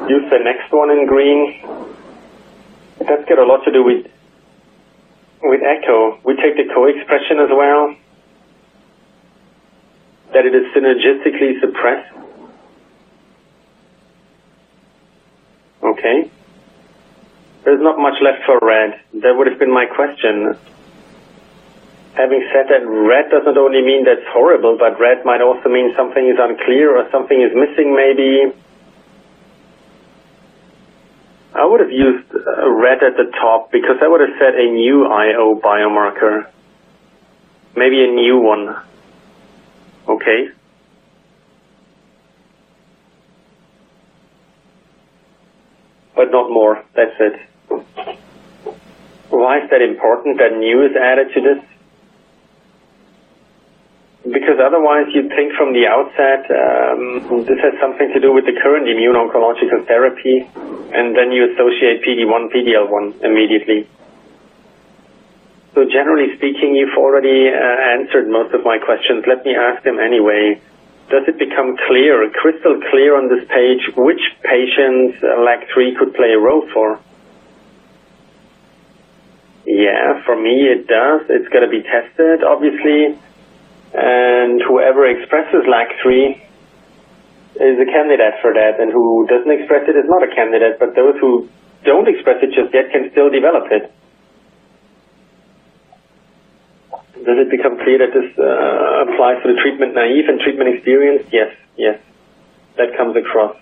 use the next one in green. That's got a lot to do with echo. We take the co-expression as well, that it is synergistically suppressed. Okay. There's not much left for red. That would have been my question. Having said that, red doesn't only mean that's horrible, but red might also mean something is unclear or something is missing maybe. I would have used red at the top because I would have said a new IO biomarker. Maybe a new one. Okay. But not more. That's it. Why is that important that new is added to this? Because otherwise you'd think from the outset this has something to do with the current immuno-oncological therapy, and then you associate PD-1, PD-L1 immediately. So generally speaking, you've already answered most of my questions. Let me ask them anyway. Does it become clear, crystal clear on this page, which patients LAG-3 could play a role for? Yeah, for me it does. It's got to be tested, obviously. And whoever expresses LAG-3 is a candidate for that, and who doesn't express it is not a candidate, but those who don't express it just yet can still develop it. Does it become clear that this applies to the treatment naive and treatment experienced? Yes, yes, that comes across.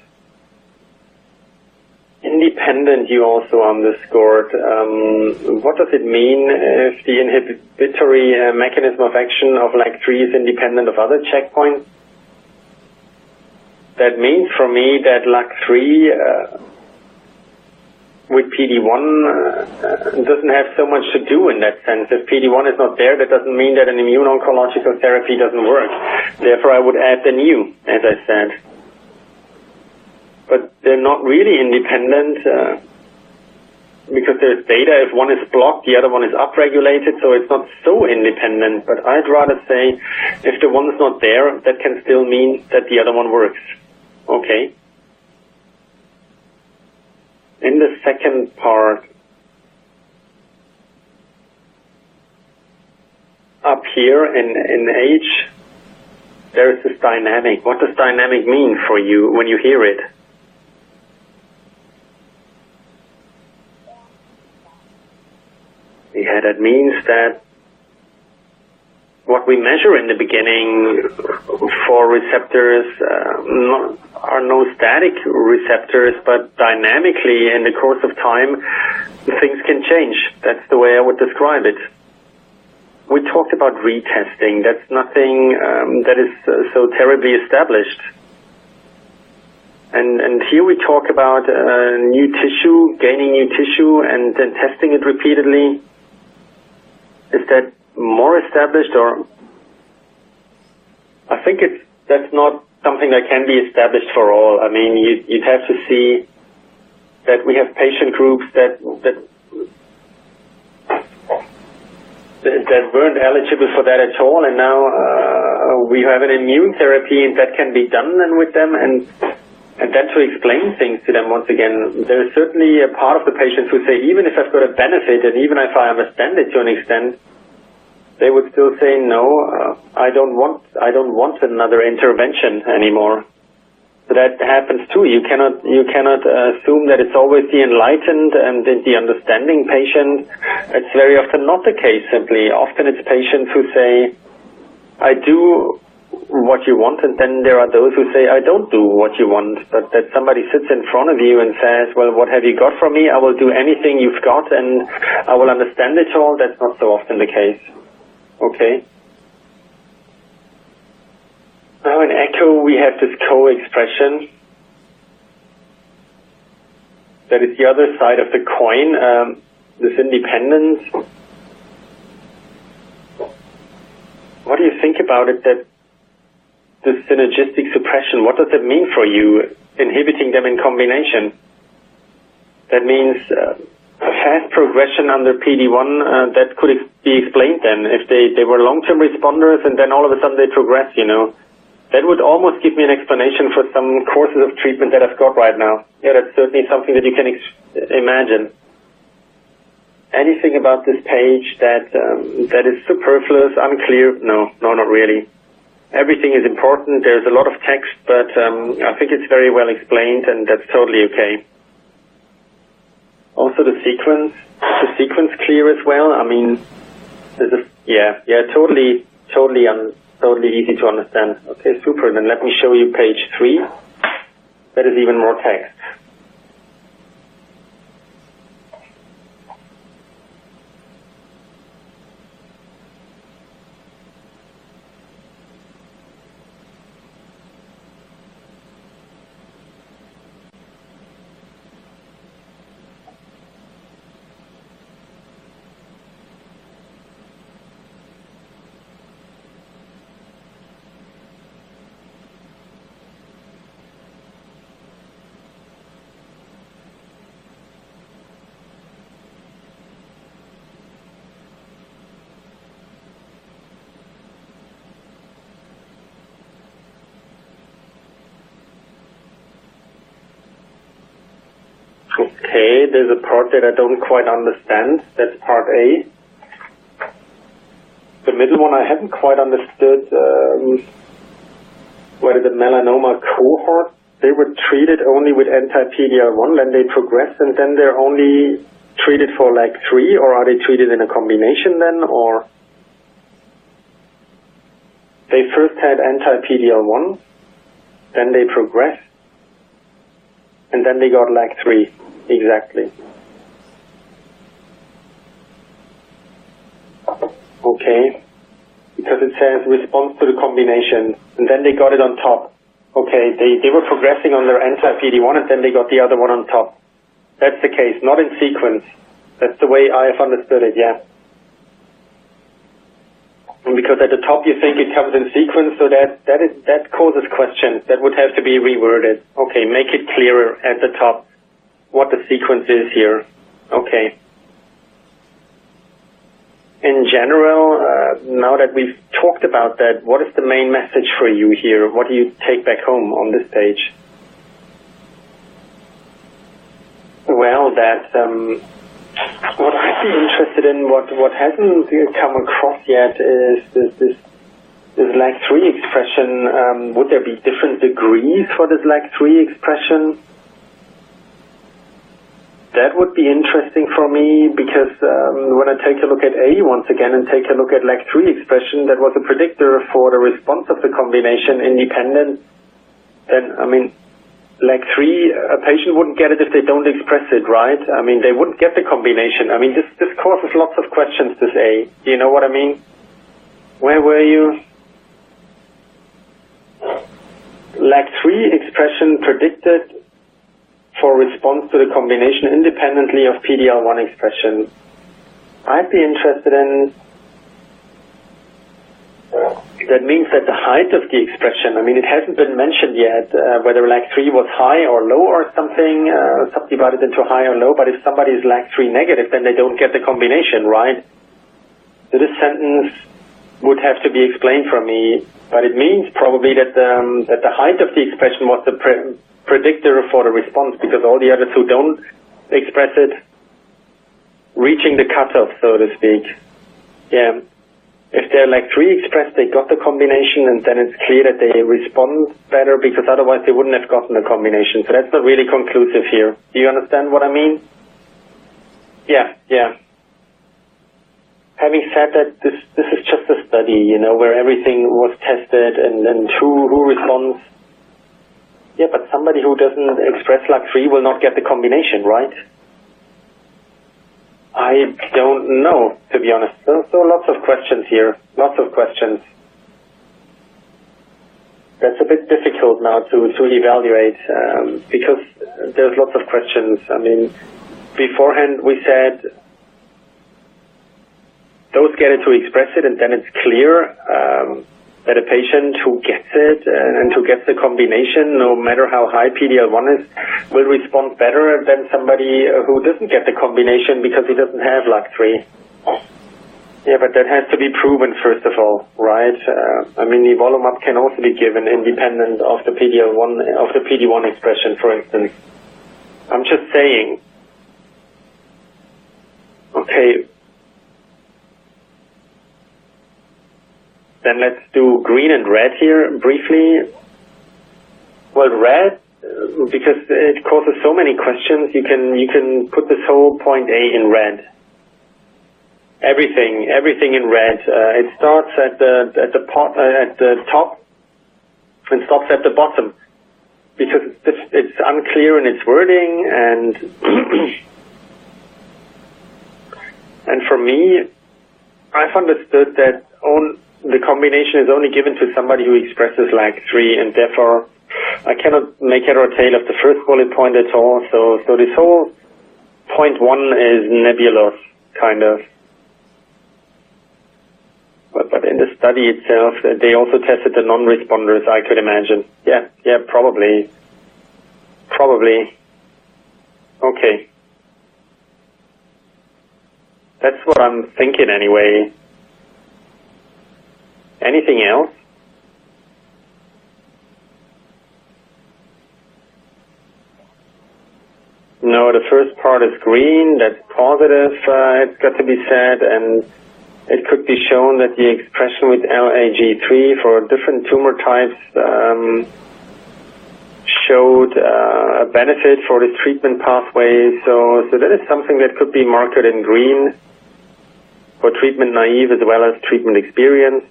Independent, you also underscored. What does it mean if the inhibitory mechanism of action of LAG-3 is independent of other checkpoints? That means for me that LAG-3 with PD-1 doesn't have so much to do in that sense. If PD-1 is not there, that doesn't mean that an immune-oncological therapy doesn't work. Therefore, I would add the new, as I said. But they're not really independent because there's data. If one is blocked, the other one is upregulated, so it's not so independent. But I'd rather say if the one's not there, that can still mean that the other one works. Okay. In the second part, up here in H, there is this dynamic. What does dynamic mean for you when you hear it? Yeah, that means that what we measure in the beginning for receptors are no static receptors, but dynamically in the course of time, things can change. That's the way I would describe it. We talked about retesting. That's nothing that is so terribly established. And here we talk about new tissue, gaining new tissue, and then testing it repeatedly. Is that more established, or I think that's not something that can be established for all. I mean, you'd have to see that we have patient groups that weren't eligible for that at all, and now we have an immune therapy that can be done then with them, and then to explain things to them once again. There is certainly a part of the patients who say, even if I've got a benefit, and even if I understand it to an extent, they would still say, no, I don't want another intervention anymore. So that happens too. You cannot assume that it's always the enlightened and the understanding patient. It's very often not the case, simply. Often it's patients who say, I do what you want, and then there are those who say, I don't do what you want. But that somebody sits in front of you and says, well, what have you got from me? I will do anything you've got, and I will understand it all. That's not so often the case. Okay. Now in echo we have this co-expression. That is the other side of the coin, this independence. What do you think about it, that this synergistic suppression, what does it mean for you, inhibiting them in combination? That means a fast progression under PD-1, that could be explained then. If they were long-term responders and then all of a sudden they progress, you know, That would almost give me an explanation for some courses of treatment that I've got right now. Yeah, that's certainly something that you can imagine. Anything about this page that that is superfluous, unclear? No, not really. Everything is important. There's a lot of text, but I think it's very well explained, and that's totally okay. Also, the sequence clear as well. I mean, totally easy to understand. Okay, super. Then let me show you page 3. That is even more text. Okay, there's a part that I don't quite understand. That's part A. The middle one I haven't quite understood. Whether the melanoma cohort, they were treated only with anti-PD-L1, then they progress, and then they're only treated for LAG-3, or are they treated in a combination then, or? They first had anti-PD-L1, then they progressed, and then they got LAG-3. Exactly. Okay. Because it says response to the combination, and then they got it on top. Okay, they were progressing on their anti-PD-1, and then they got the other one on top. That's the case, not in sequence. That's the way I have understood it, yeah. And because at the top you think it comes in sequence, so that causes questions. That would have to be reworded. Okay, make it clearer at the top what the sequence is here. Okay. In general, now that we've talked about that, what is the main message for you here? What do you take back home on this page? Well, that what I'd be interested in, what hasn't come across yet, is this LAG-3 expression. Would there be different degrees for this LAG-3 expression? That would be interesting for me, because when I take a look at A once again and take a look at LAG-3 expression, that was a predictor for the response of the combination independent. And I mean, LAG-3, a patient wouldn't get it if they don't express it, right? I mean, they wouldn't get the combination. I mean, this causes lots of questions, this A. Do you know what I mean? Where were you? LAG-3 expression predicted for response to the combination independently of PD-L1 expression. I'd be interested in, that means that the height of the expression, I mean, it hasn't been mentioned yet whether LAG-3 was high or low or something, subdivided into high or low, but if somebody is LAG-3 negative, then they don't get the combination, right? So this sentence would have to be explained for me, but it means probably that the height of the expression was the predictor for the response, because all the others who don't express it, reaching the cutoff, so to speak. Yeah. If they're LAG-3 expressed, they got the combination, and then it's clear that they respond better, because otherwise they wouldn't have gotten the combination. So that's not really conclusive here. Do you understand what I mean? Yeah. Having said that, this is just a study, you know, where everything was tested and who responds. Yeah, but somebody who doesn't express LAG-3 will not get the combination, right? I don't know, to be honest. So lots of questions here. Lots of questions. That's a bit difficult now to evaluate, because there's lots of questions. I mean, beforehand we said those get it to express it, and then it's clear that a patient who gets it and who gets the combination, no matter how high PD-L1 is, will respond better than somebody who doesn't get the combination because he doesn't have LAG-3. Yeah, but that has to be proven first of all, right? I mean, nivolumab can also be given independent of the PD-1 expression, for instance. I'm just saying. Okay. Then let's do green and red here briefly. Well, red, because it causes so many questions, you can put this whole point A in red. Everything in red. It starts at the top and stops at the bottom, because it's unclear in its wording, and for me, I've understood that the combination is only given to somebody who expresses LAG3, and therefore I cannot make head or tail of the first bullet point at all. So this whole point 1 is nebulous, kind of. But in the study itself, they also tested the non-responders, I could imagine. Yeah, probably. Okay. That's what I'm thinking anyway. Anything else? No, the first part is green, that's positive, it's got to be said, and it could be shown that the expression with LAG3 for different tumor types showed a benefit for this treatment pathway. So that is something that could be marked in green for treatment naive as well as treatment experienced.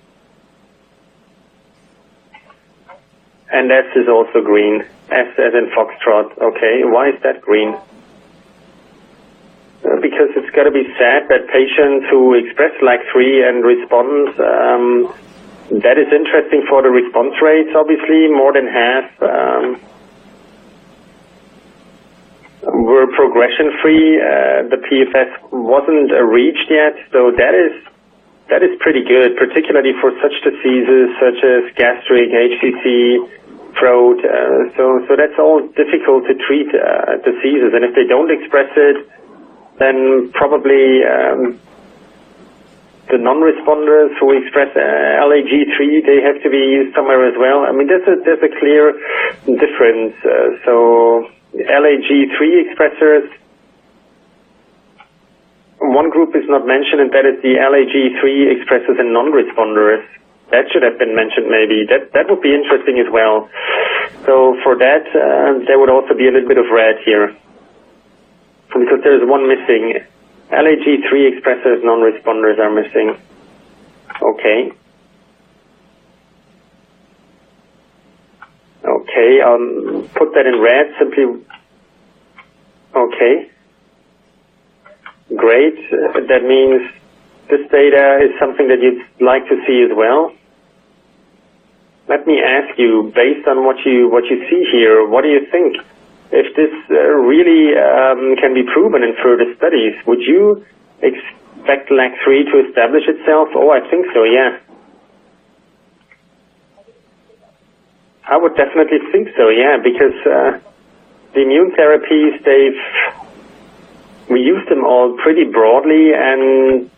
And S is also green. S as in Foxtrot. Okay, why is that green? Because it's got to be said that patients who express LAG3 and respond, that is interesting for the response rates, obviously. More than half were progression-free. The PFS wasn't reached yet, so that is pretty good, particularly for such diseases such as gastric, HCC, throat. So that's all difficult to treat diseases, and if they don't express it, then probably the non-responders who express LAG3, they have to be used somewhere as well. I mean, there's a clear difference. So LAG3 expressors, one group is not mentioned, and that is the LAG3 expressors and non-responders. That should have been mentioned maybe. That would be interesting as well. So for that, there would also be a little bit of red here, because there's one missing. LAG3 expressors, non-responders are missing. Okay. Okay, I'll put that in red simply. Okay. Great. That means this data is something that you'd like to see as well. Let me ask you, based on what you see here, what do you think? If this really can be proven in further studies, would you expect LAG3 to establish itself? Oh, I think so, yeah. I would definitely think so, yeah, because the immune therapies, we use them all pretty broadly, and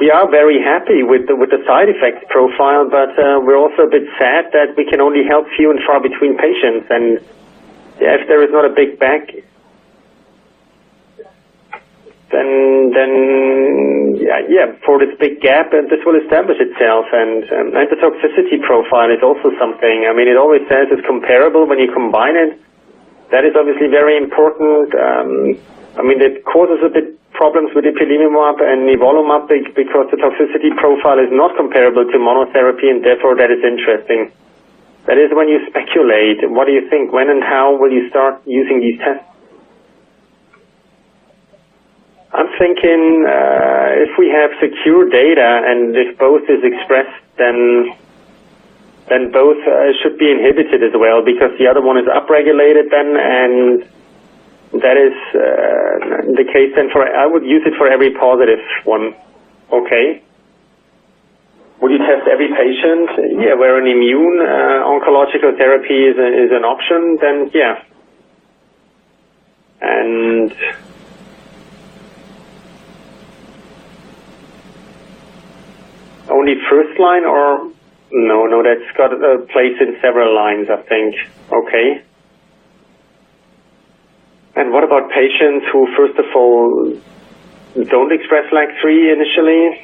we are very happy with the side effects profile, but we're also a bit sad that we can only help few and far between patients. And yeah, if there is not a big bag, then yeah, for this big gap, this will establish itself. And the toxicity profile is also something. I mean, it always says it's comparable when you combine it. That is obviously very important. I mean, it causes a bit problems with ipilimumab and nivolumab because the toxicity profile is not comparable to monotherapy, and therefore that is interesting. That is when you speculate. What do you think? When and how will you start using these tests? I'm thinking if we have secure data and if both is expressed, then both should be inhibited as well, because the other one is upregulated then, and that is the case then I would use it for every positive one. Okay. Would you test every patient? Yeah, where an immune oncological therapy is an option, then yeah. And only first line, or no, that's got a place in several lines, I think. Okay. And what about patients who, first of all, don't express LAG-3 initially?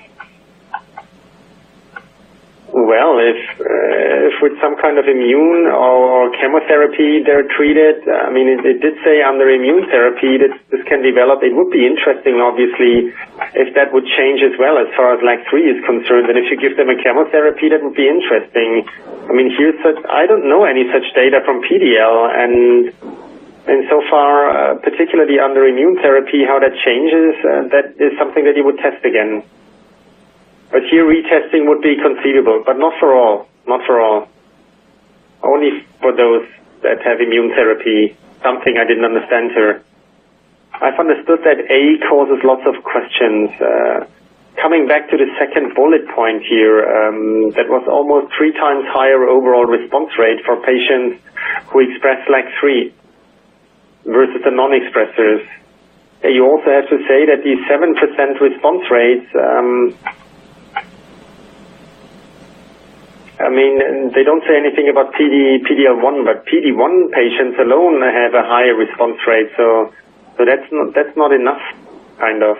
Well, if with some kind of immune or chemotherapy they're treated, I mean, it did say under immune therapy that this can develop. It would be interesting, obviously, if that would change as well as far as LAG-3 is concerned. And if you give them a chemotherapy, that would be interesting. I mean, I don't know any such data from PDL, and so far, particularly under immune therapy, how that changes, that is something that you would test again. But here retesting would be conceivable, but not for all. Not for all. Only for those that have immune therapy. Something I didn't understand here. I've understood that A causes lots of questions. Coming back to the second bullet point here, that was almost 3 times higher overall response rate for patients who express LAG-3 versus the non-expressors. You also have to say that these 7% response rates, I mean, they don't say anything about PD-L1, but PD-1 patients alone have a higher response rate, so that's not enough, kind of.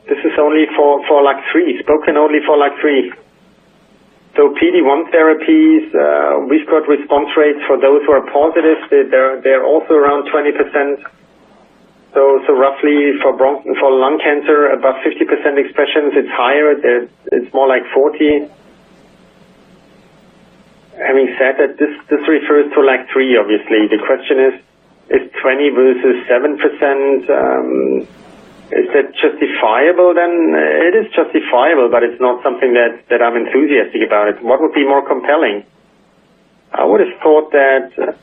This is only for LAG-3, spoken only for LAG-3. So PD-1 therapies, we've got response rates for those who are positive. They're also around 20%. So roughly for lung cancer, about 50% expressions, it's higher. It's more like 40. Having said that, this refers to LAG-3, obviously. The question is 20 versus 7%, is that justifiable then? It is justifiable, but it's not something that I'm enthusiastic about. What would be more compelling? I would have thought that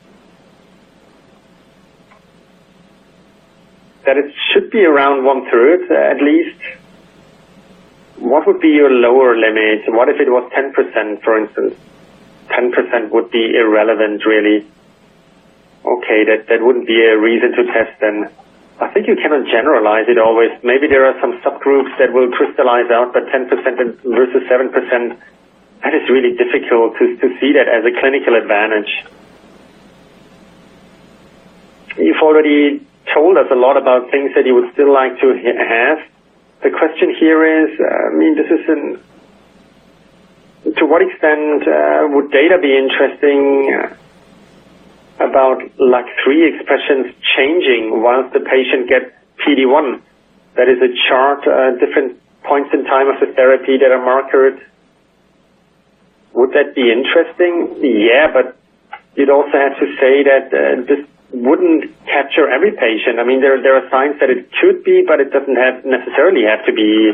it should be around 1/3 at least. What would be your lower limit? What if it was 10%, for instance? 10% would be irrelevant, really. Okay, that wouldn't be a reason to test then. I think you cannot generalize it always. Maybe there are some subgroups that will crystallize out, but 10% versus 7%, that is really difficult to see that as a clinical advantage. You've already told us a lot about things that you would still like to have. The question here is, I mean, to what extent would data be interesting about LAG-3 expressions changing once the patient gets PD-1? That is a chart, different points in time of the therapy that are markered. Would that be interesting? Yeah, but you'd also have to say that this wouldn't capture every patient. I mean, there are signs that it could be, but it doesn't necessarily have to be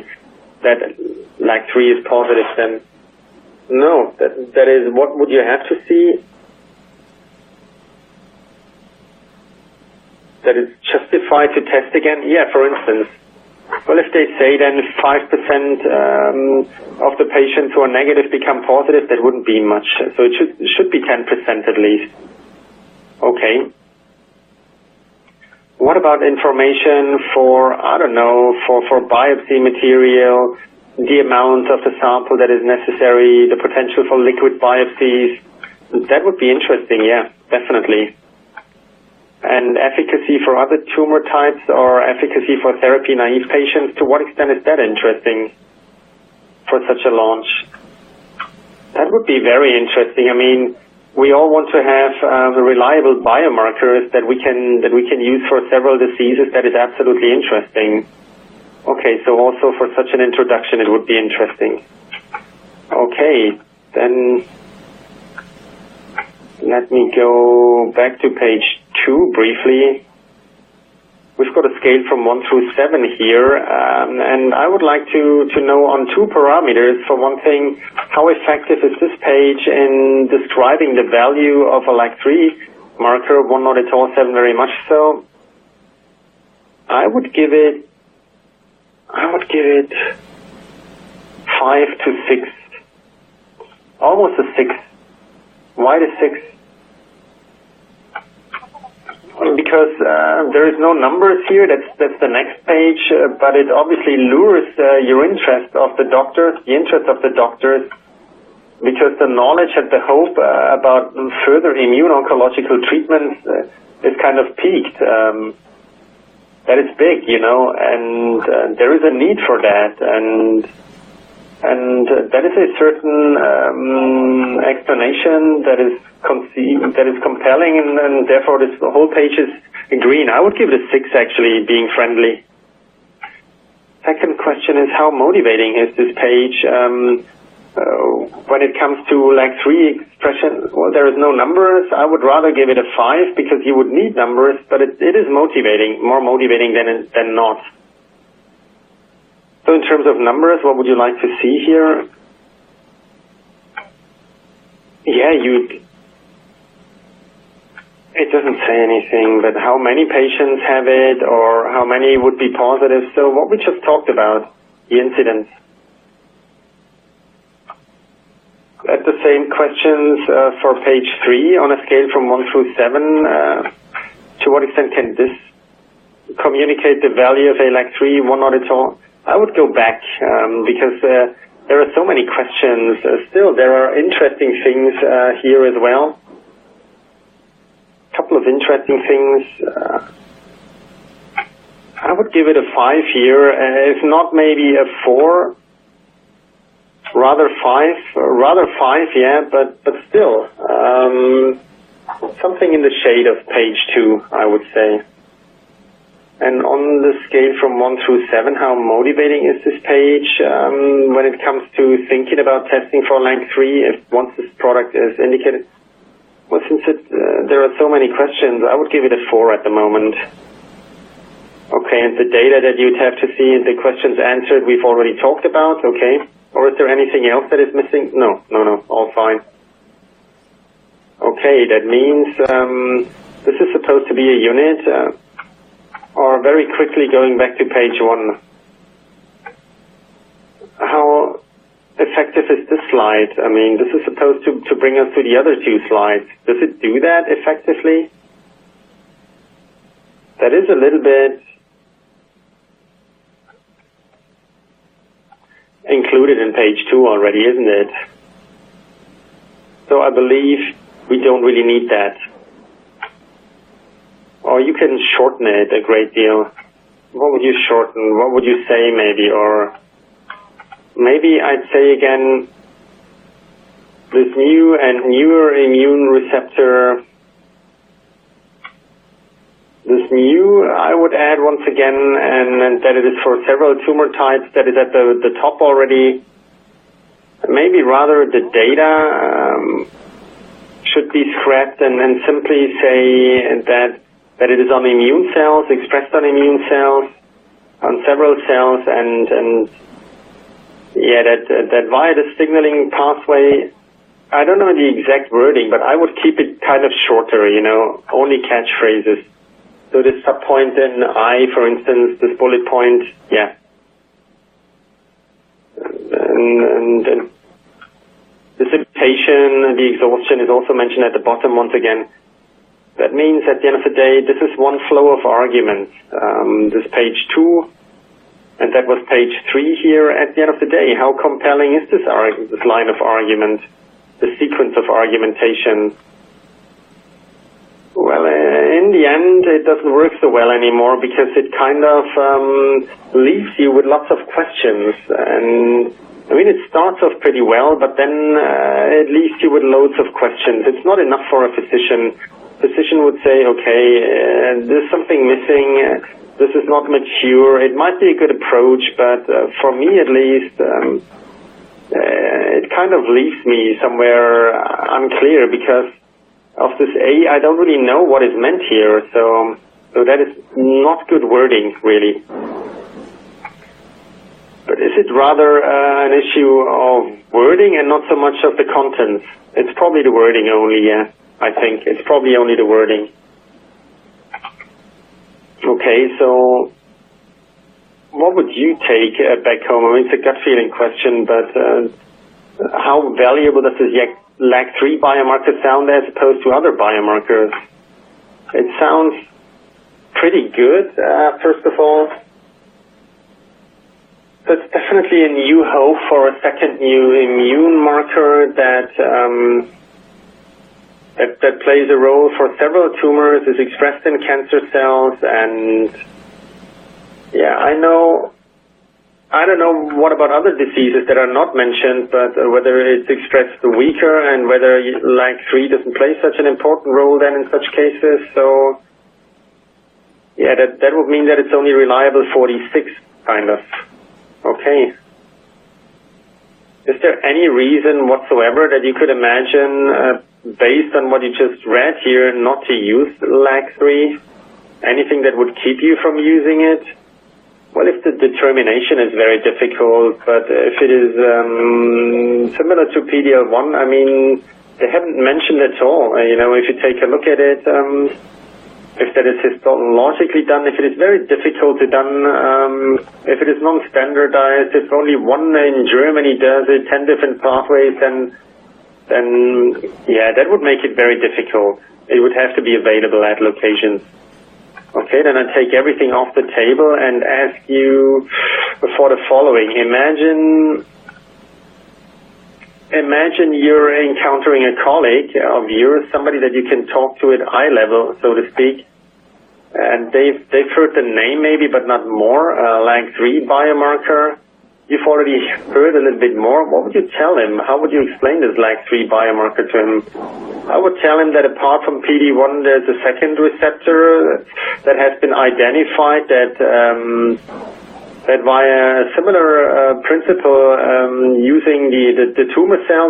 that LAG-3 is positive then. No, that is, what would you have to see? That it's justified to test again? Yeah, for instance. Well, if they say then 5% of the patients who are negative become positive, that wouldn't be much. So it should be 10% at least. Okay. What about information for, I don't know, for biopsy material, the amount of the sample that is necessary, the potential for liquid biopsies? That would be interesting, yeah, definitely. And efficacy for other tumor types or efficacy for therapy-naive patients, to what extent is that interesting for such a launch? That would be very interesting. I mean, we all want to have reliable biomarkers that we can use for several diseases. That is absolutely interesting. Okay, so also for such an introduction, it would be interesting. Okay, then let me go back to page 2 briefly. We've got a scale from 1 through 7 here, and I would like to know on 2 parameters. For one thing, how effective is this page in describing the value of a LAG-3 marker? 1 not at all, 7 very much so. I would give it 5 to 6. Almost a 6. Why the 6? because there is no numbers here. That's the next page, but it obviously lures your interest of the doctors, the interest of the doctors, because the knowledge and the hope about further immune-oncological treatments is kind of peaked. That is big, and there is a need for that, and that is a certain explanation that is compelling, and therefore this whole page is green. I would give it a 6, actually, being friendly. Second question is, how motivating is this page? When it comes to LAG-3 expression, well, there is no numbers. I would rather give it a 5 because you would need numbers, but it is motivating, more motivating than not. So in terms of numbers, what would you like to see here? Yeah, it doesn't say anything, but how many patients have it or how many would be positive. So what we just talked about, the incidence. At the same questions for page 3 on a scale from 1 through 7, to what extent can this communicate the value of a LAG-3, 1 not at all? I would go back because there are so many questions. Still, there are interesting things here as well. A couple of interesting things. I would give it a 5 here, if not maybe a 4. Rather 5, yeah, but still, something in the shade of page 2, I would say. And on the scale from 1 through 7, how motivating is this page when it comes to thinking about testing for LAG-3 once this product is indicated? Well, since there are so many questions, I would give it a 4 at the moment. Okay, and the data that you'd have to see, the questions answered, we've already talked about, okay. Or is there anything else that is missing? No, all fine. Okay, that means this is supposed to be a unit, or very quickly going back to page 1. How effective is this slide? I mean, this is supposed to bring us to the other 2 slides. Does it do that effectively? That is a little bit included in page 2 already, isn't it? So I believe we don't really need that. Or you can shorten it a great deal. What would you shorten? What would you say maybe? Or maybe I'd say again, this new and newer immune receptor. This new, I would add once again, and that it is for several tumor types, that is at the top already. Maybe rather the data should be scrapped and simply say that it is on immune cells, expressed on immune cells, on several cells, and yeah, that via the signaling pathway, I don't know the exact wording, but I would keep it kind of shorter, only catchphrases. So this subpoint in I, for instance, this bullet point, yeah. And the dissipation, the exhaustion is also mentioned at the bottom once again. That means at the end of the day, this is one flow of arguments. This page 2, and that was page 3 here. At the end of the day, how compelling is this line of argument, the sequence of argumentation? Well, in the end, it doesn't work so well anymore because it kind of leaves you with lots of questions. And I mean, it starts off pretty well, but then it leaves you with loads of questions. It's not enough for a physician. Physician would say, okay, there's something missing. This is not mature. It might be a good approach, but for me at least, it kind of leaves me somewhere unclear because of this A, I don't really know what is meant here, so that is not good wording, really. But is it rather an issue of wording and not so much of the contents? It's probably the wording only, yeah, I think. It's probably only the wording. Okay, so what would you take back home? I mean, it's a gut feeling question, but how valuable does this LAG-3 biomarker sound as opposed to other biomarkers? It sounds pretty good, first of all. So it's definitely a new hope for a second new immune marker that plays a role for several tumors, is expressed in cancer cells, and yeah, I don't know what about other diseases that are not mentioned, but whether it's expressed weaker and whether LAG-3 doesn't play such an important role then in such cases. So yeah, that would mean that it's only reliable 46, kind of. Okay. Is there any reason whatsoever that you could imagine, based on what you just read here, not to use LAG-3? Anything that would keep you from using it? Well, if the determination is very difficult, but if it is similar to PD-L1, I mean, they haven't mentioned at all. If you take a look at it, if that is histologically done, if it is very difficult to done, if it is non-standardized, if only one in Germany does it, 10 different pathways, then yeah, that would make it very difficult. It would have to be available at locations. Okay, then I take everything off the table and ask you for the following. Imagine you're encountering a colleague of yours, somebody that you can talk to at eye level, so to speak, and they've heard the name maybe, but not more, LAG-3 biomarker. You've already heard a little bit more. What would you tell him? How would you explain this LAG-3 biomarker to him? I would tell him that apart from PD-1, there's a second receptor that has been identified that via a similar principle, using the tumor cell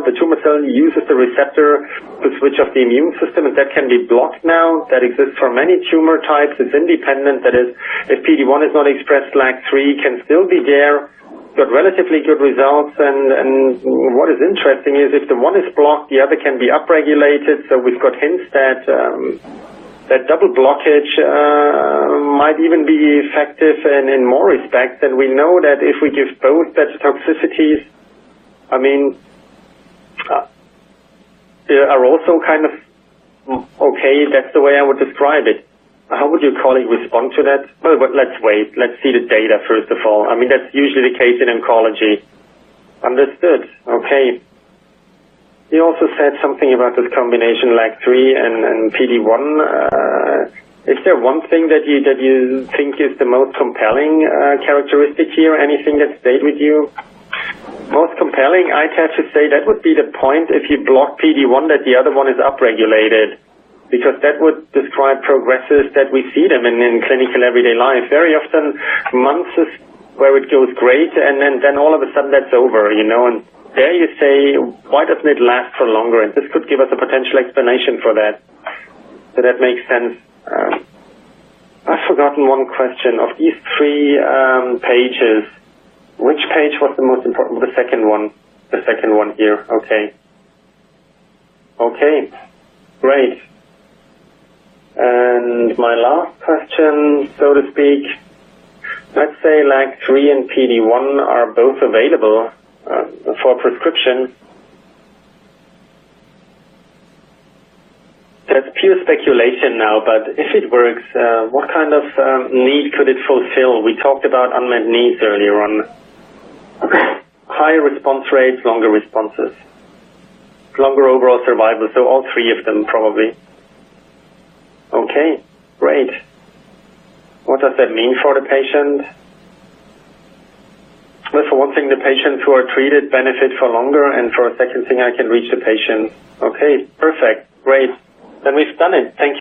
uses the receptor to switch off the immune system, and that can be blocked now. That exists for many tumor types. It's independent. That is, if PD-1 is not expressed, LAG-3 can still be there. Got relatively good results, and what is interesting is if the one is blocked, the other can be upregulated. So we've got hints that that double blockage might even be effective in more respects. And we know that if we give both that toxicities, I mean, are also kind of okay. That's the way I would describe it. How would your colleague respond to that? Well, but let's wait. Let's see the data first of all. I mean, that's usually the case in oncology. Understood. Okay. You also said something about this combination LAG-3 and PD-1. Is there one thing that you think is the most compelling characteristic here? Anything that stayed with you? Most compelling, I'd have to say that would be the point if you block PD-1 that the other one is upregulated. Because that would describe progresses that we see them in clinical everyday life. Very often, months is where it goes great, and then all of a sudden that's over, and there you say, why doesn't it last for longer? And this could give us a potential explanation for that. So that makes sense. I've forgotten one question. Of these three pages, which page was the most important? The second one. The second one here. Okay. Okay. Great. And my last question, so to speak, let's say LAG-3 and PD-1 are both available for prescription. That's pure speculation now, but if it works, what kind of need could it fulfill? We talked about unmet needs earlier on. Higher response rates, longer responses, longer overall survival, so all three of them probably. Okay, great. What does that mean for the patient? Well, for one thing, the patients who are treated benefit for longer, and for a second thing, I can reach the patient. Okay, perfect, great. Then we've done it. Thank you.